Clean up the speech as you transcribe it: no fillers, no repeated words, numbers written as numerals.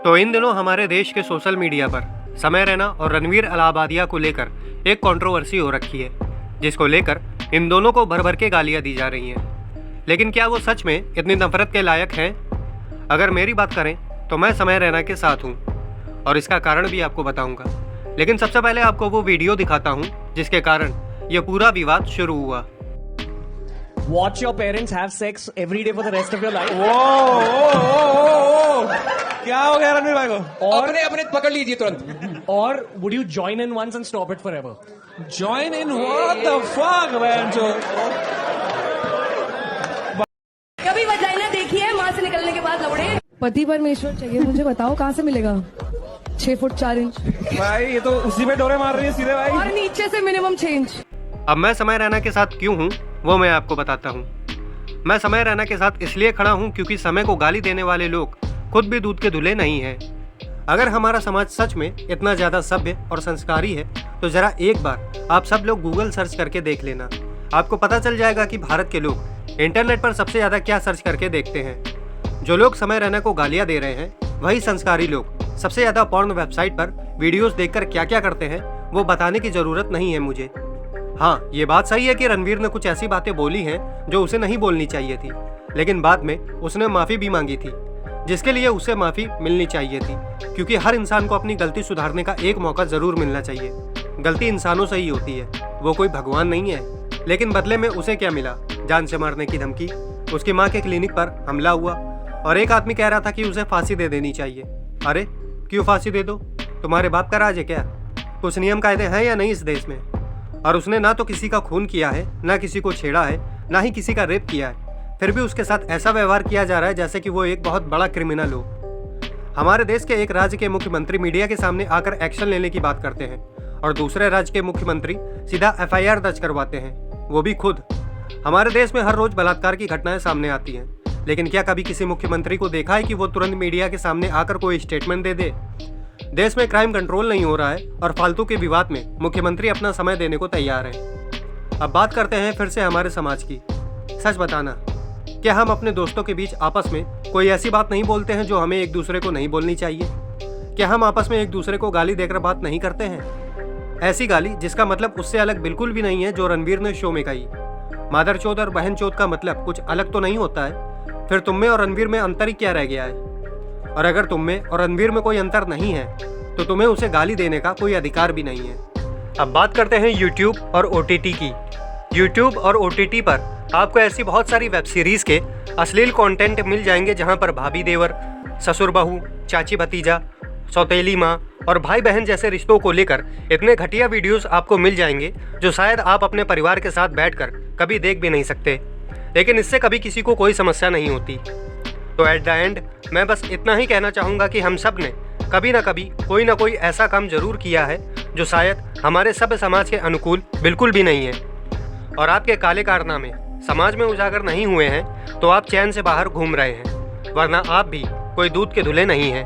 तो इन दिनों हमारे देश के सोशल मीडिया पर समय रैना और रणवीर अलाहाबादिया को लेकर एक कंट्रोवर्सी हो रखी है, जिसको लेकर इन दोनों को भर भर के गालियां दी जा रही हैं। लेकिन क्या वो सच में इतनी नफरत के लायक हैं? अगर मेरी बात करें तो मैं समय रैना के साथ हूँ और इसका कारण भी आपको बताऊंगा। लेकिन सबसे पहले आपको वो वीडियो दिखाता हूँ जिसके कारण ये पूरा विवाद शुरू हुआ। Watch your parents have sex every day for the rest of your life. क्या हो गया रणवीर भाई को? और अपने अपने पकड़ लीजिए तुरंत। or would you join in once and stop it forever? Join in what the fuck man? कभी वजाइना देखी है माँ से निकलने के बाद लौड़े? पति परमेश्वर चाहिए मुझे, बताओ कहाँ से मिलेगा? 6 फुट 4 इंच भाई ये तो उसी में डोरे मार रही है सीधे भाई। और नीचे से मिनिमम 6 इंच। अब मैं समय रैना के साथ क्यों हूँ वो मैं आपको बताता हूँ। मैं समय रैना के साथ इसलिए खड़ा हूँ क्योंकि समय को गाली देने वाले लोग खुद भी दूध के धुले नहीं हैं। अगर हमारा समाज सच में इतना ज़्यादा सभ्य और संस्कारी है तो ज़रा एक बार आप सब लोग गूगल सर्च करके देख लेना। आपको पता चल जाएगा कि भारत के लोग इंटरनेट पर सबसे ज़्यादा क्या सर्च करके देखते हैं। जो लोग समय रैना को गालियाँ दे रहे हैं वही संस्कारी लोग सबसे ज़्यादा पॉर्न वेबसाइट पर वीडियोस देखकर क्या क्या करते हैं वो बताने की ज़रूरत नहीं है मुझे। हाँ, ये बात सही है कि रणवीर ने कुछ ऐसी बातें बोली हैं जो उसे नहीं बोलनी चाहिए थी, लेकिन बाद में उसने माफ़ी भी मांगी थी, जिसके लिए उसे माफ़ी मिलनी चाहिए थी, क्योंकि हर इंसान को अपनी गलती सुधारने का एक मौका ज़रूर मिलना चाहिए। गलती इंसानों से ही होती है, वो कोई भगवान नहीं है। लेकिन बदले में उसे क्या मिला? जान से मारने की धमकी, उसकी माँ के क्लिनिक पर हमला हुआ और एक आदमी कह रहा था कि उसे फांसी दे देनी चाहिए। अरे क्यों फांसी दे दो? तुम्हारे बाप का राज है क्या? कुछ नियम कायदे हैं या नहीं इस देश में? और उसने ना तो किसी का खून किया है, ना किसी को छेड़ा है, ना ही किसी का रेप किया है, फिर भी उसके साथ ऐसा व्यवहार किया जा रहा है जैसे कि वो एक बहुत बड़ा क्रिमिनल हो। हमारे देश के एक राज्य के मुख्यमंत्री मीडिया के सामने आकर एक्शन लेने की बात करते हैं और दूसरे राज्य के मुख्यमंत्री सीधा FIR दर्ज करवाते हैं, वो भी खुद। हमारे देश में हर रोज बलात्कार की घटनाएं सामने आती हैं, लेकिन क्या कभी किसी मुख्यमंत्री को देखा है कि वो तुरंत मीडिया के सामने आकर कोई स्टेटमेंट दे दे? देश में क्राइम कंट्रोल नहीं हो रहा है और फालतू के विवाद में मुख्यमंत्री अपना समय देने को तैयार है। अब बात करते हैं फिर से हमारे समाज की। सच बताना, क्या हम अपने दोस्तों के बीच आपस में कोई ऐसी बात नहीं बोलते हैं जो हमें एक दूसरे को नहीं बोलनी चाहिए? क्या हम आपस में एक दूसरे को गाली देकर बात नहीं करते हैं? ऐसी गाली जिसका मतलब उससे अलग बिल्कुल भी नहीं है जो रणवीर ने शो में कही। मादरचोद और बहनचोद का मतलब कुछ अलग तो नहीं होता है, फिर तुम में और रणवीर में अंतर ही क्या रह गया है? और अगर तुम में और रणवीर में कोई अंतर नहीं है तो तुम्हें उसे गाली देने का कोई अधिकार भी नहीं है। अब बात करते हैं YouTube और OTT की। YouTube और OTT पर आपको ऐसी बहुत सारी वेब सीरीज़ के अश्लील कंटेंट मिल जाएंगे जहां पर भाभी देवर, ससुर बहू, चाची भतीजा, सौतेली माँ और भाई बहन जैसे रिश्तों को लेकर इतने घटिया वीडियोस आपको मिल जाएंगे जो शायद आप अपने परिवार के साथ बैठकर कभी देख भी नहीं सकते, लेकिन इससे कभी किसी को कोई समस्या नहीं होती। तो एट द एंड मैं बस इतना ही कहना चाहूँगा कि हम सब ने कभी ना कभी कोई ना कोई ऐसा काम जरूर किया है जो शायद हमारे सभ्य समाज के अनुकूल बिल्कुल भी नहीं है। और आपके काले कारनामे समाज में उजागर नहीं हुए हैं तो आप चैन से बाहर घूम रहे हैं, वरना आप भी कोई दूध के धुले नहीं हैं।